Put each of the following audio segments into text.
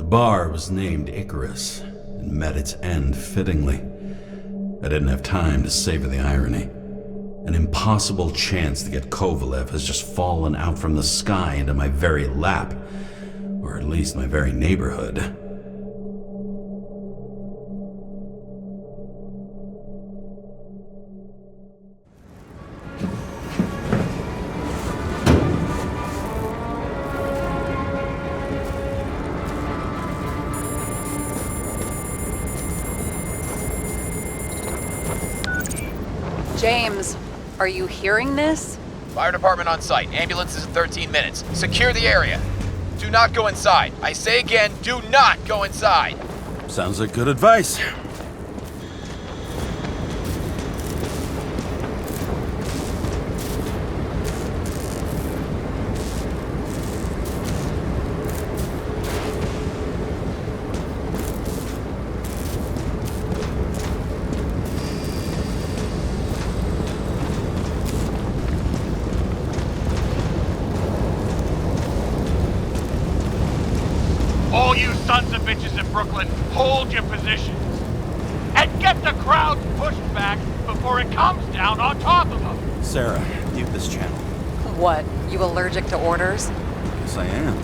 bar was named ICARUS and met its end fittingly. I didn't have time to savor the irony. An impossible chance to get Kovalev has just fallen out from the sky into my very lap, or at least my very neighborhood. James, are you hearing this? Fire department on site. Ambulance is in 13 minutes. Secure the area. Do not go inside. I say again, do not go inside. Sounds like good advice. All you sons of bitches in Brooklyn, hold your positions. And get the crowd pushed back before it comes down on top of them. Sarah, mute this channel. What, you allergic to orders? Yes, I am.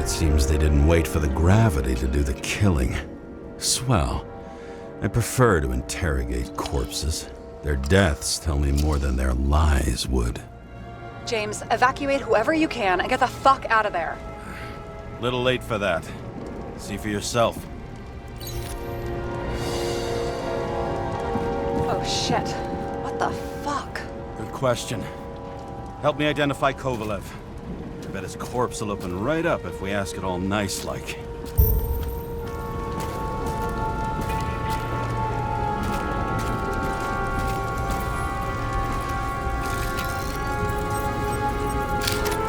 Seems they didn't wait for the gravity to do the killing. Swell. I prefer to interrogate corpses. Their deaths tell me more than their lies would. James, evacuate whoever you can and get the fuck out of there. Little late for that. See for yourself. Oh shit. What the fuck? Good question. Help me identify Kovalev. I bet his corpse will open right up if we ask it all nice-like.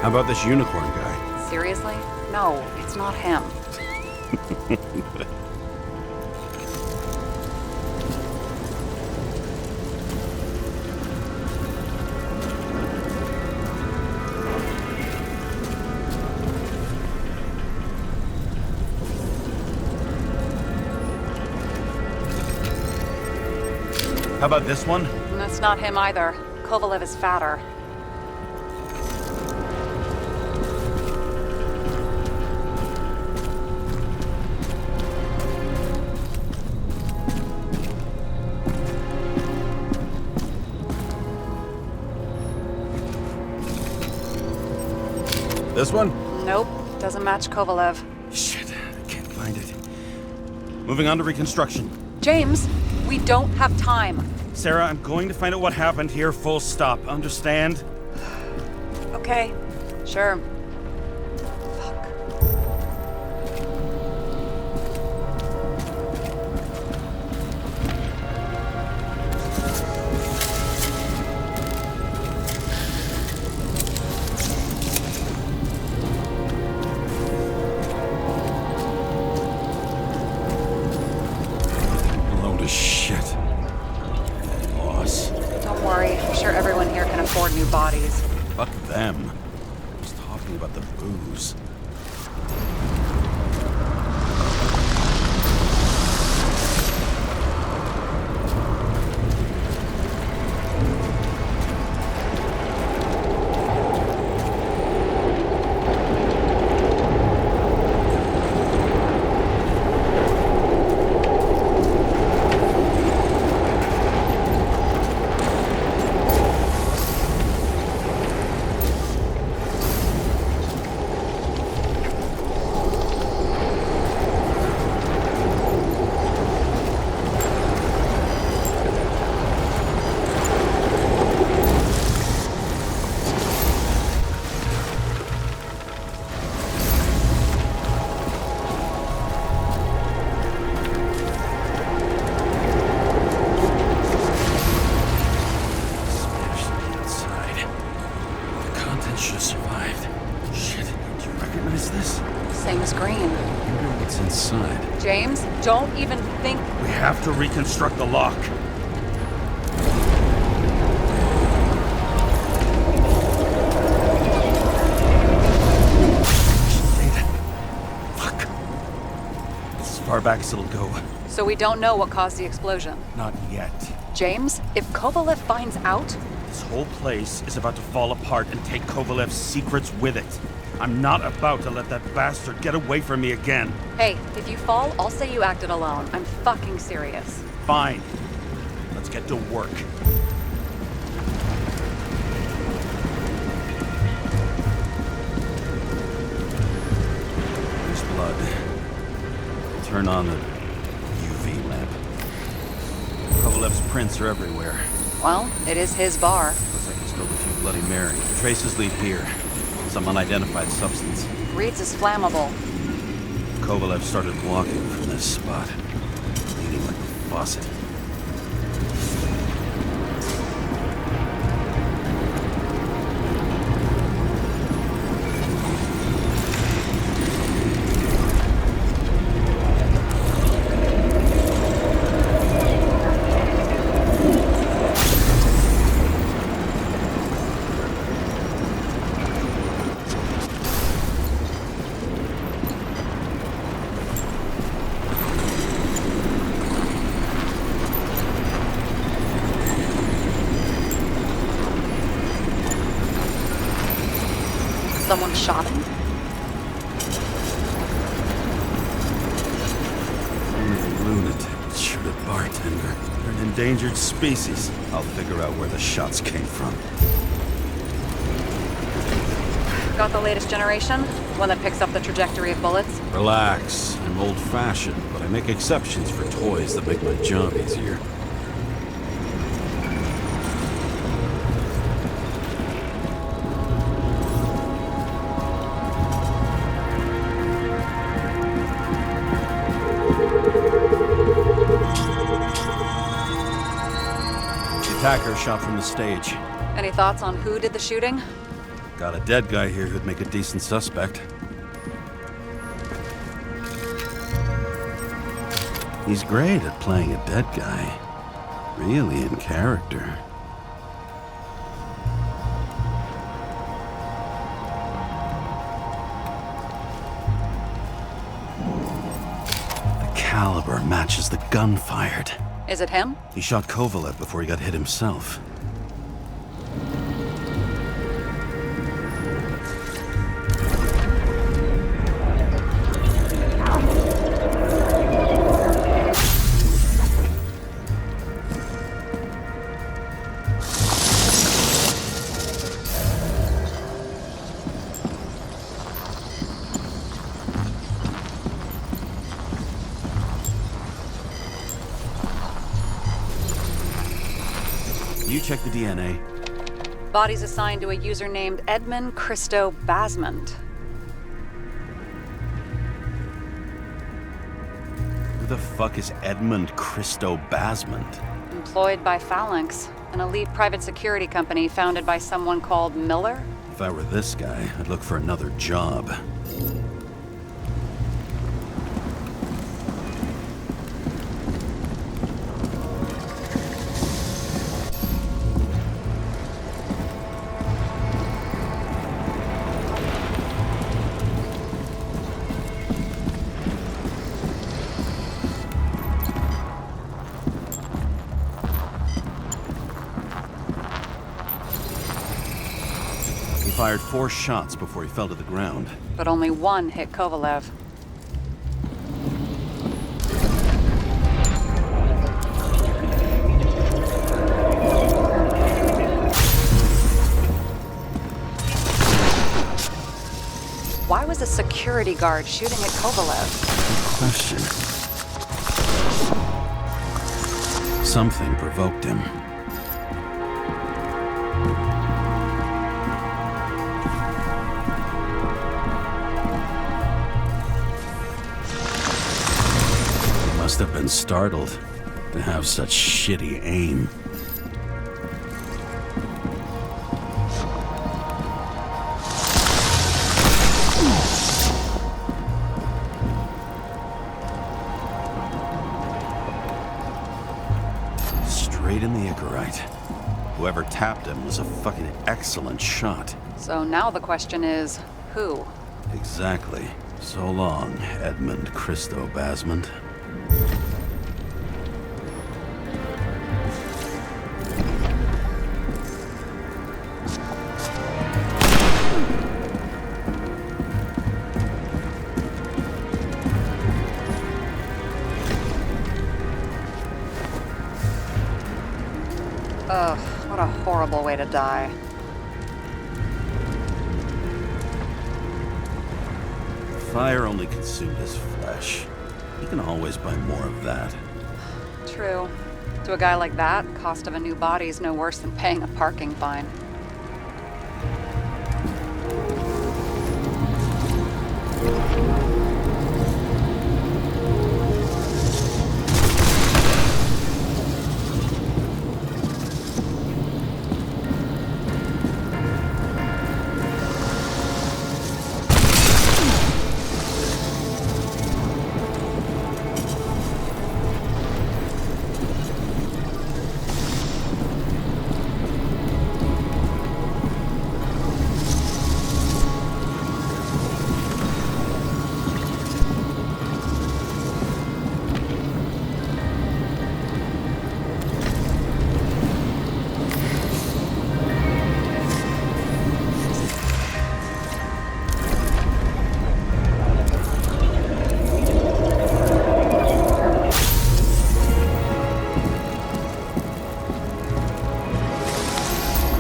How about this unicorn guy? Seriously? No, it's not him. How about this one? That's not him either. Kovalev is fatter. This one? Nope, doesn't match Kovalev. Shit, I can't find it. Moving on to reconstruction. James, we don't have time. Sarah, I'm going to find out what happened here, full stop. Understand? Okay, sure. Fuck. Load of shit. Loss. Don't worry, I'm sure everyone here can afford new bodies. Fuck them. I was talking about the booze. should have survived. Shit, do you recognize this? Same as green. I wonder what's inside. James, don't even think. We have to reconstruct the lock. Fuck. It's as far back as it'll go. So we don't know what caused the explosion. Not yet. James, if Kovalev finds out, This whole place is about to fall apart and take Kovalev's secrets with it. I'm not about to let that bastard get away from me again. hey, if you fall, I'll say you acted alone. I'm fucking serious. Fine. Let's get to work. There's blood. Turn on the UV lamp. Kovalev's prints are everywhere. Well, it is his bar. Looks like he spilled a few Bloody Mary. Traces lead here. Some unidentified substance. Reads is flammable. Kovalev started walking from this spot, leaning like a faucet. Someone shot him? Lunatic, shoot a bartender. They're an endangered species. I'll figure out where the shots came from. Got the latest generation? One that picks up the trajectory of bullets? Relax. I'm old-fashioned, but I make exceptions for toys that make my job easier. Attacker shot from the stage. Any thoughts on who did the shooting? Got a dead guy here who'd make a decent suspect. He's great at playing a dead guy. Really in character. The caliber matches the gun fired. Is it him? He shot Kovalev before he got hit himself. You check the DNA. Body's assigned to a user named Edmund Christo Basmond. Who the fuck is Edmund Christo Basmond? Employed by Phalanx, an elite private security company founded by someone called Miller. If I were this guy, I'd look for another job. He fired 4 shots before he fell to the ground. But only one hit Kovalev. Why was a security guard shooting at Kovalev? Good question. Something provoked him. He must have been startled to have such shitty aim. Whoever tapped him was a fucking excellent shot. So now the question is, who? Exactly. So long, Edmund Christo Basmond. Ugh, what a horrible way to die. Fire only consumed his flesh. You can always buy more of that. True. To a guy like that, cost of a new body's no worse than paying a parking fine.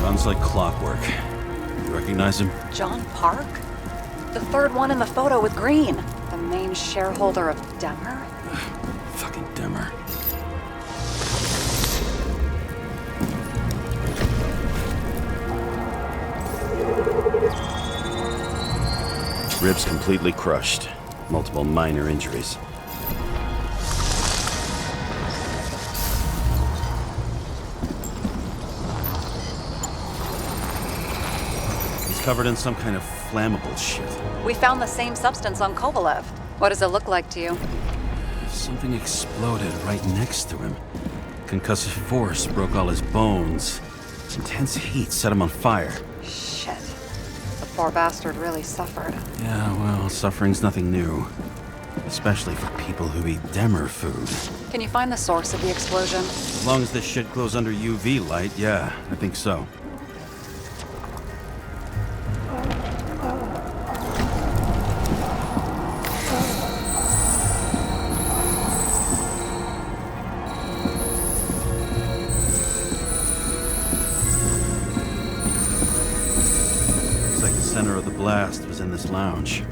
Runs like clockwork. You recognize him? John Park? The third one in the photo with green. The main shareholder of Demmer? Fucking Demmer. Ribs completely crushed. Multiple minor injuries. He's covered in some kind of flammable shit. We found the same substance on Kovalev. What does it look like to you? Something exploded right next to him. Concussive force broke all his bones. Intense heat set him on fire. Shit. The poor bastard really suffered. Yeah, well, suffering's nothing new. Especially for people who eat Demmer food. Can you find the source of the explosion? As long as this shit glows under UV light, yeah, I think so. Looks like the center of the blast was in this lounge.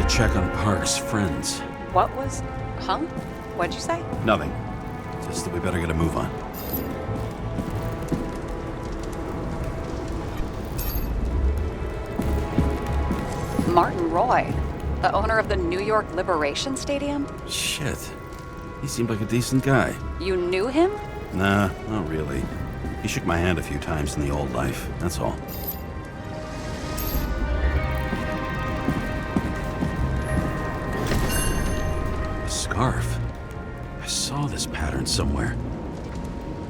Check on Park's friends. What was... Huh? What'd you say? Nothing. Just that we better get a move on. Martin Roy, the owner of the New York Liberation Stadium? Shit. He seemed like a decent guy. You knew him? Nah, not really. He shook my hand a few times in the old life, that's all. Scarf. I saw this pattern somewhere.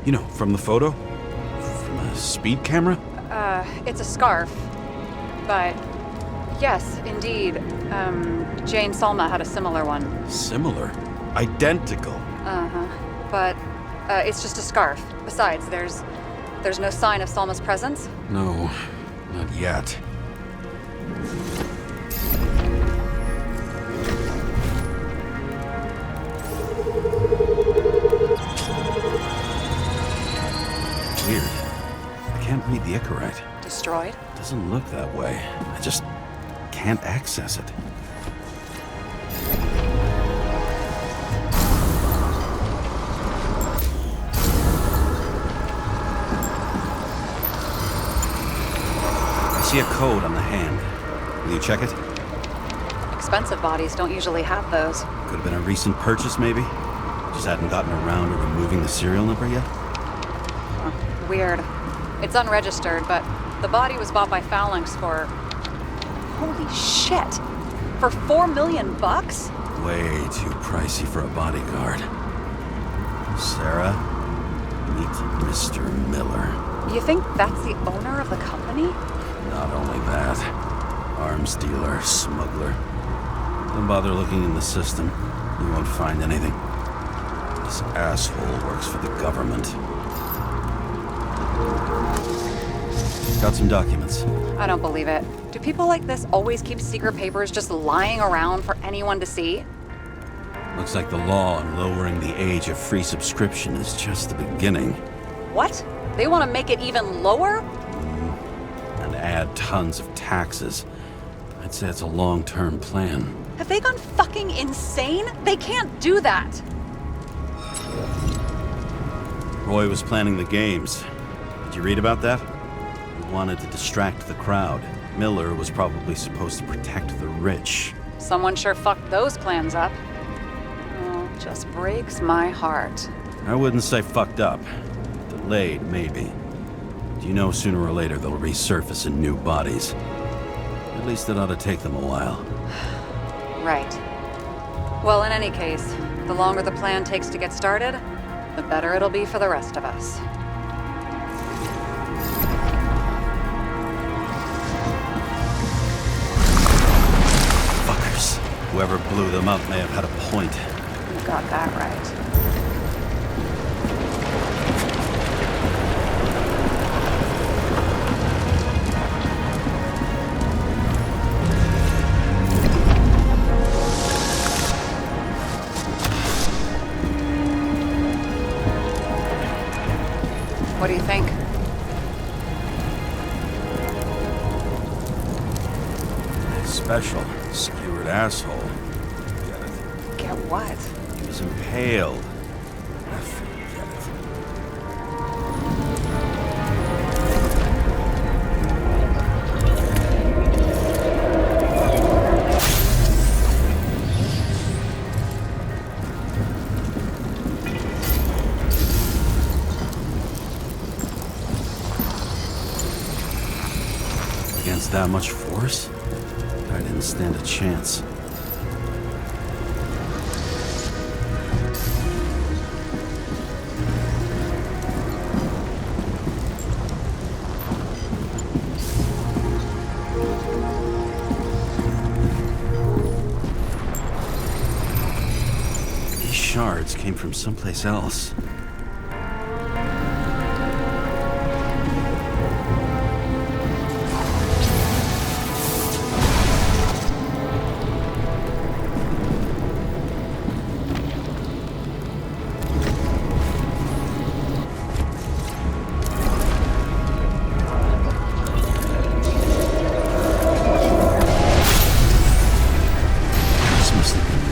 You know, from the photo? From a speed camera? It's a scarf. But, yes, indeed. Jane Salma had a similar one. Similar? Identical? Uh-huh. But, it's just a scarf. Besides, there's no sign of Salma's presence? No, not yet. Weird. I can't read the Icarite. Destroyed? Doesn't look that way. I just can't access it. I see a code on the hand. Will you check it? Expensive bodies don't usually have those. Could have been a recent purchase, maybe? Just hadn't gotten around to removing the serial number yet? Huh, weird. It's unregistered, but the body was bought by Phalanx for... Holy shit! For $4 million bucks? Way too pricey for a bodyguard. Sarah, meet Mr. Miller. You think that's the owner of the company? Not only that, arms dealer, smuggler. Don't bother looking in the system. You won't find anything. This asshole works for the government. Got some documents. I don't believe it. Do people like this always keep secret papers just lying around for anyone to see? Looks like the law on lowering the age of free subscription is just the beginning. What? They want to make it even lower? And add tons of taxes. I'd say it's a long-term plan. Have they gone fucking insane? They can't do that! Roy was planning the games. Did you read about that? He wanted to distract the crowd. Miller was probably supposed to protect the rich. Someone sure fucked those plans up. Oh, just breaks my heart. I wouldn't say fucked up. Delayed, maybe. Do you know sooner or later they'll resurface in new bodies? At least it ought to take them a while. Right. Well, in any case, the longer the plan takes to get started, the better it'll be for the rest of us. Fuckers. Whoever blew them up may have had a point. You got that right. What do you think? Special. Skewered asshole. Get it? Get what? He was impaled. I forget it. Against that much force? I didn't stand a chance. These shards came from someplace else.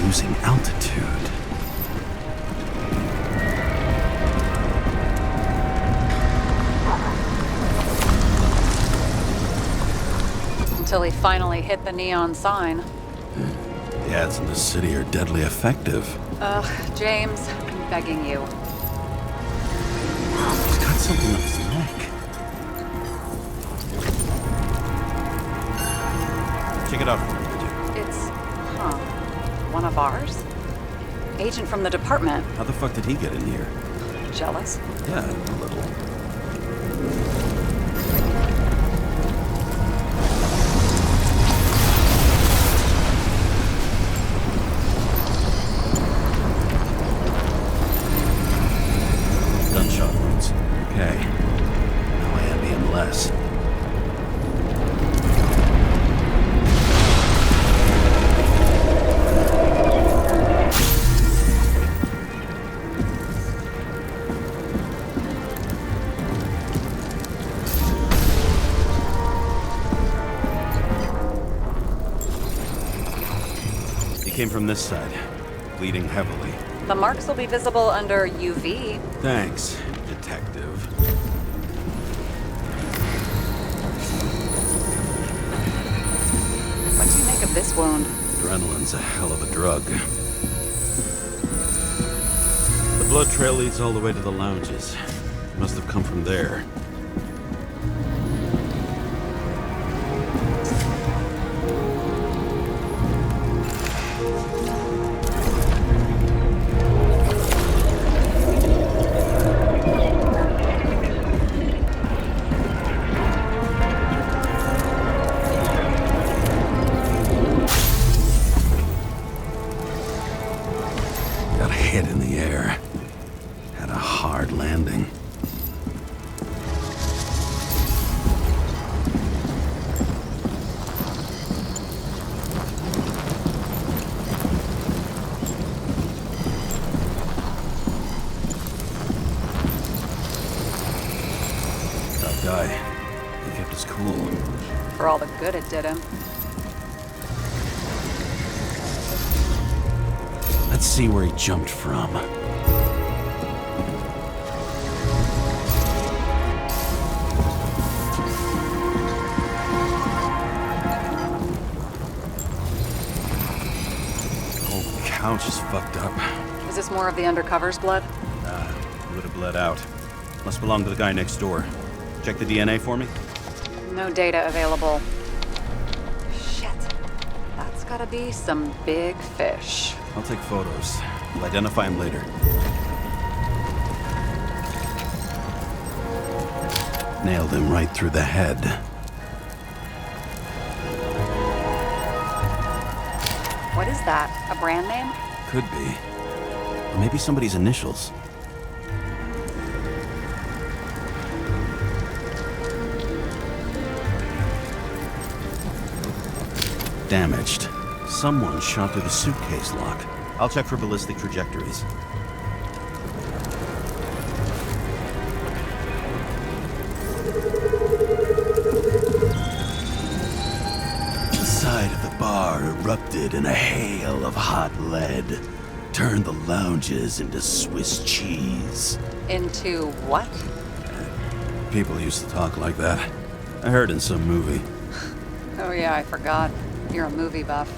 Losing altitude. Until he finally hit the neon sign. The ads in the city are deadly effective. Ugh, James, I'm begging you. He's got something on his neck. Check it out for me, would you? It's, one of ours? Agent from the department. How the fuck did he get in here? Jealous? Yeah, a little. Gunshot wounds. Okay. Now I envy him less. Came from this side, bleeding heavily. The marks will be visible under UV. Thanks, detective. What do you make of this wound? Adrenaline's a hell of a drug. The blood trail leads all the way to the lounges. Must have come from there. Got hit in the air. Had a hard landing. Tough guy. He kept his cool. For all the good it did him. Let's see where he jumped from. Whole couch is fucked up. Is this more of the undercover's blood? Nah, it would have bled out. Must belong to the guy next door. Check the DNA for me. No data available. Shit. That's gotta be some big fish. I'll take photos. We'll identify him later. Nailed him right through the head. What is that? A brand name? Could be. Or maybe somebody's initials. Damaged. Someone shot through the suitcase lock. I'll check for ballistic trajectories. The side of the bar erupted in a hail of hot lead. Turned the lounges into Swiss cheese. Into what? People used to talk like that. I heard in some movie. Oh yeah, I forgot. You're a movie buff.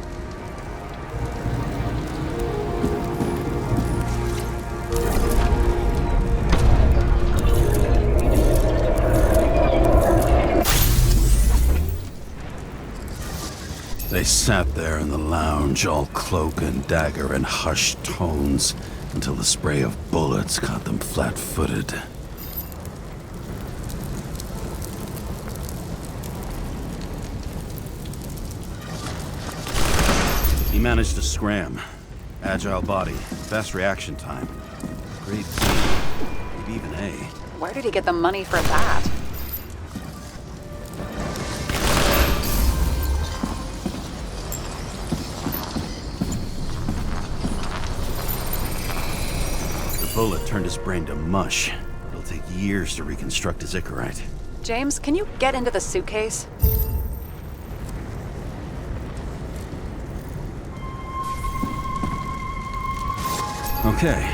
They sat there in the lounge, all cloak and dagger and hushed tones, until the spray of bullets caught them flat-footed. He managed to scram. Agile body, fast reaction time. Grade B, maybe even A. Where did he get the money for that? The bullet turned his brain to mush. It'll take years to reconstruct his Icarite. James, can you get into the suitcase? Okay.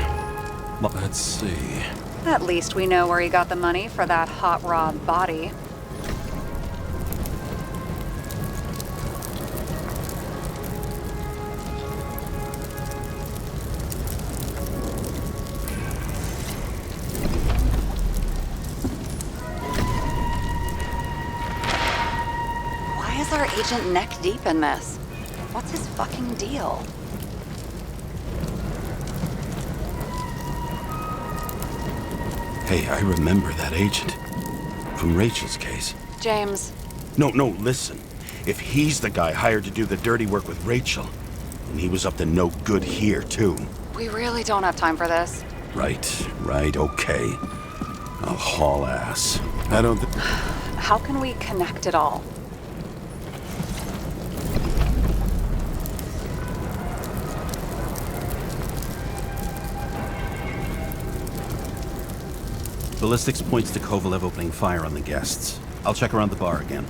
Well, let's see. At least we know where he got the money for that hot rod body. Why is our agent neck deep in this? What's his fucking deal? Hey, I remember that agent. From Rachel's case. James, No, listen. If he's the guy hired to do the dirty work with Rachel, then he was up to no good here, too. we really don't have time for this. Right, okay. I'll haul ass. I don't think... How can we connect it all? Ballistics points to Kovalev opening fire on the guests. I'll check around the bar again.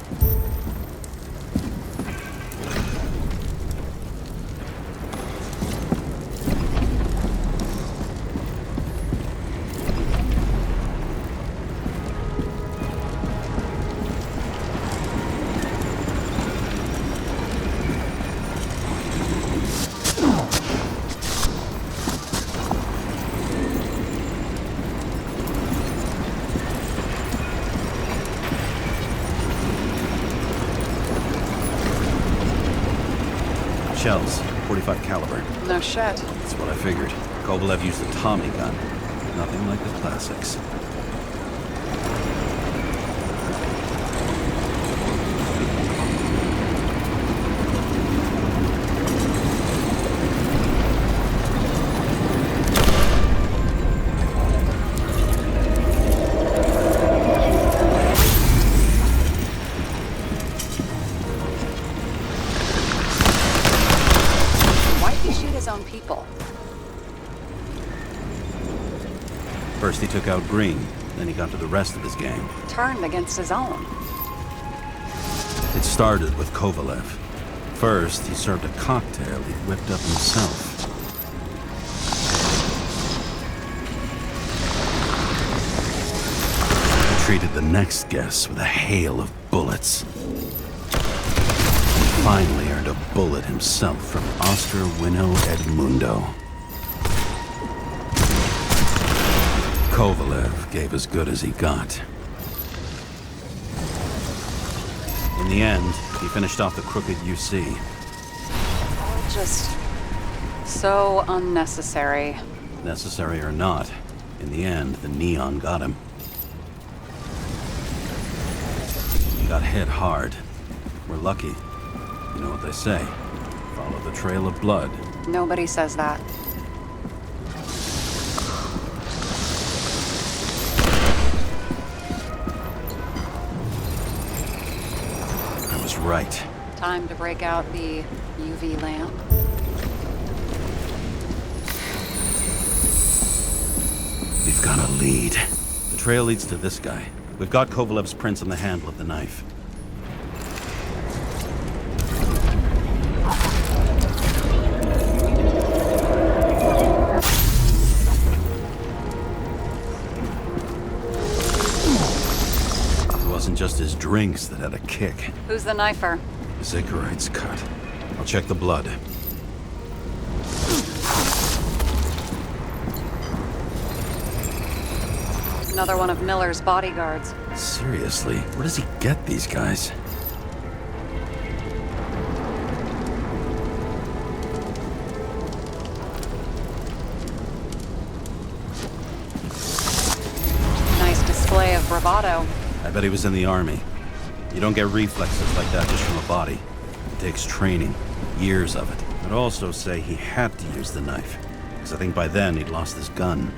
shells, 45 caliber. No shit. That's what I figured. Kovalev used a Tommy gun. Nothing like the classics. Why'd he shoot his own people? First he took out Green, then he got to the rest of his gang. Turned against his own. It started with Kovalev. First, he served a cocktail he'd whipped up himself. He treated the next guest with a hail of bullets. He finally earned a bullet himself from Oscar Wino Edmundo. Kovalev gave as good as he got. In the end, he finished off the crooked UC. All just so unnecessary. Necessary or not, in the end, the neon got him. He got hit hard. We're lucky. You know what they say. Follow the trail of blood. Nobody says that. I was right. Time to break out the UV lamp. We've got a lead. The trail leads to this guy. We've got Kovalev's prints on the handle of the knife. It wasn't just his drinks that had a kick. Who's the knifer? His Icarite's cut. I'll check the blood. Another one of Miller's bodyguards. Seriously, where does he get these guys? Nice display of bravado. I bet he was in the army. You don't get reflexes like that just from a body. It takes training, years of it. I'd also say he had to use the knife, because I think by then he'd lost his gun.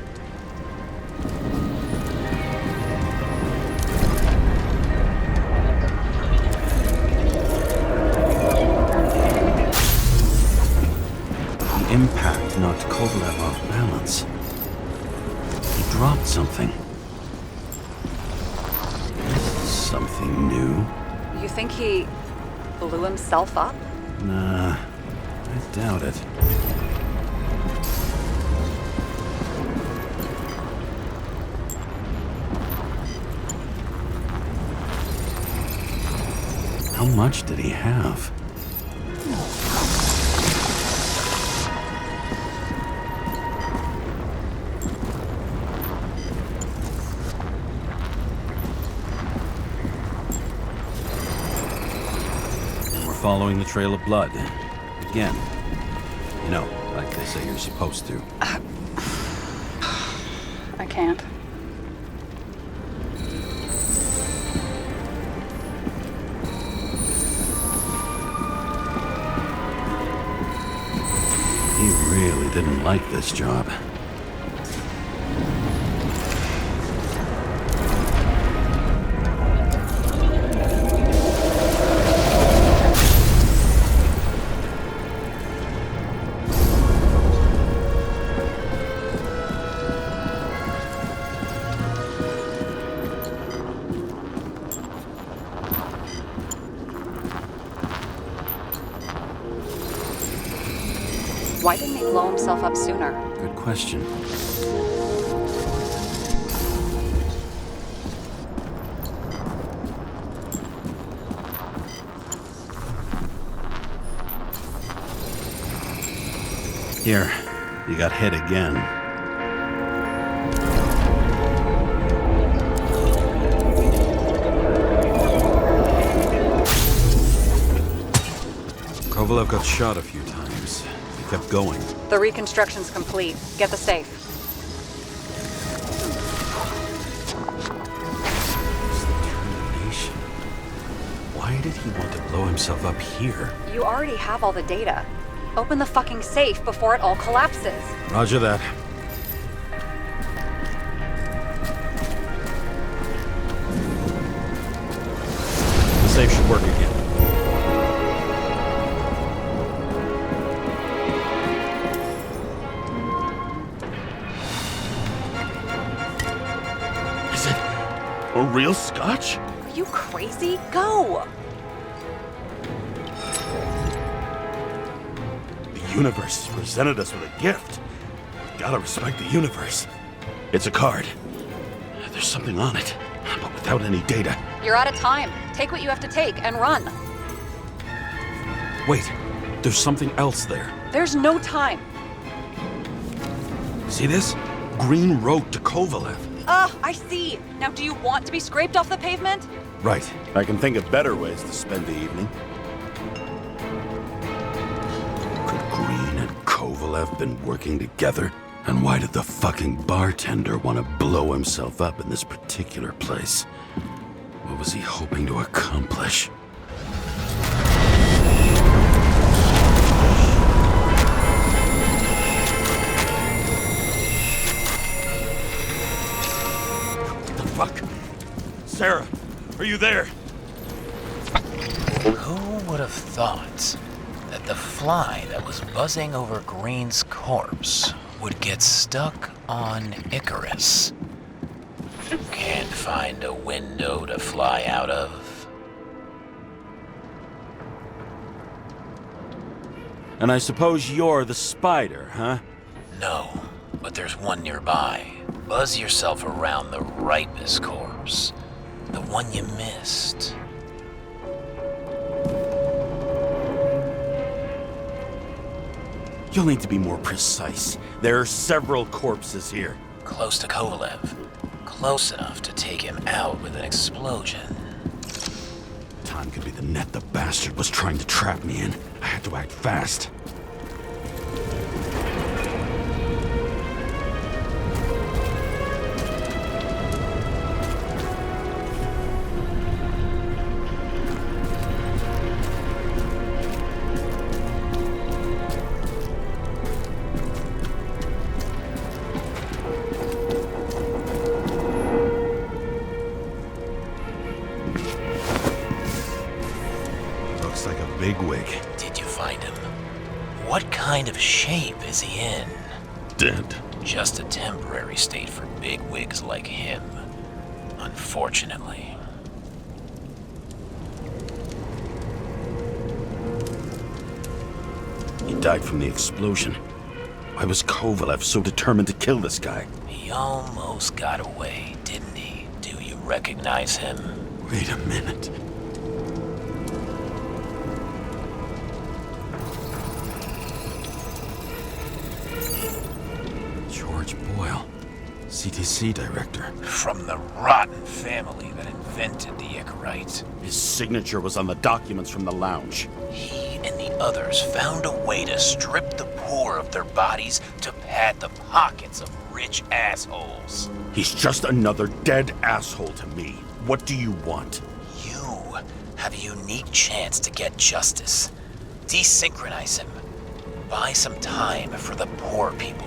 The impact knocked Kovalev off balance. He dropped something. Something new? You think he blew himself up? Nah, I doubt it. How much did he have? Following the trail of blood. Again. You know, like they say you're supposed to. I can't. He really didn't like this job. Why didn't he blow himself up sooner? Good question. Here, you got hit again. Kovalev got shot a few times. He kept going. The reconstruction's complete. Get the safe. Termination. Why did he want to blow himself up here? You already have all the data. Open the fucking safe before it all collapses. Roger that. The safe should work again. Is it a real scotch? Are you crazy? Go! The universe presented us with a gift. Gotta respect the universe. It's a card. There's something on it, but without any data. You're out of time. Take what you have to take and run. Wait, there's something else there. There's no time. See this? Green wrote to Kovalev. I see. Now do you want to be scraped off the pavement? Right. I can think of better ways to spend the evening. Could Green and Kovalev been working together? And why did the fucking bartender want to blow himself up in this particular place? What was he hoping to accomplish? What the fuck? Sarah, are you there? Who would have thought that the fly that was buzzing over Green's corpse would get stuck on Icarus? Can't find a window to fly out of. And I suppose you're the spider, huh? No, but there's one nearby. Buzz yourself around the Ripus corpse. The one you missed. You'll need to be more precise. There are several corpses here. Close to Kovalev. Close enough to take him out with an explosion. Time could be the net the bastard was trying to trap me in. I had to act fast. Looks like a bigwig. Did you find him? What kind of shape is he in? Dead. Just a temporary state for bigwigs like him. Unfortunately. He died from the explosion. Why was Kovalev so determined to kill this guy? He almost got away, didn't he? Do you recognize him? Wait a minute. George Boyle, CTC director. From the rotten family that invented the Icarite. His signature was on the documents from the lounge. He and the others found a way to strip the poor of their bodies to pad the pockets of rich assholes. He's just another dead asshole to me. What do you want? You have a unique chance to get justice. Desynchronize him. Buy some time for the poor people.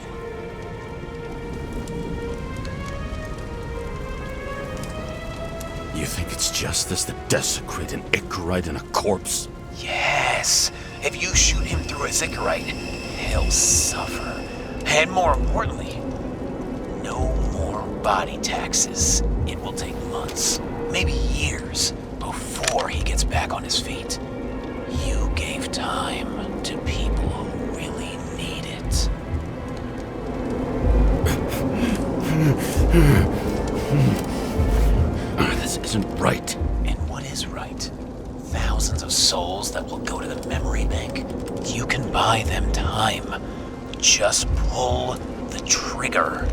You think it's justice to desecrate an Icarite and a corpse? Yes. If you shoot him through a Icarite, he'll suffer. And more importantly, no more body taxes. It will take months, maybe years, before he gets back on his feet. You gave time to people who really need it. This isn't right. And what is right? Thousands of souls that will go to the memory bank? You can buy them time. Just pull the trigger.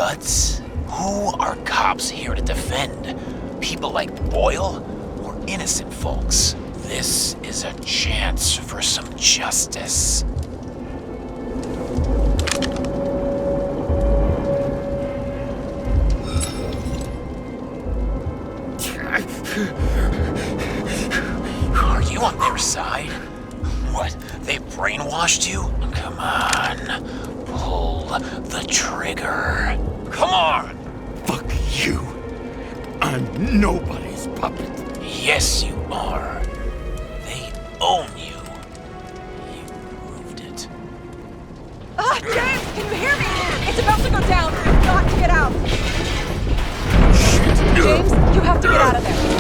But who are cops here to defend? People like Boyle or innocent folks? This is a chance for some justice. Are you on their side? What, they brainwashed you? Come on, pull the trigger. Come on! Fuck you. I'm nobody's puppet. Yes, you are. They own you. You proved it. Ah, James, can you hear me? It's about to go down. We've got to get out. James, you have to get out of there.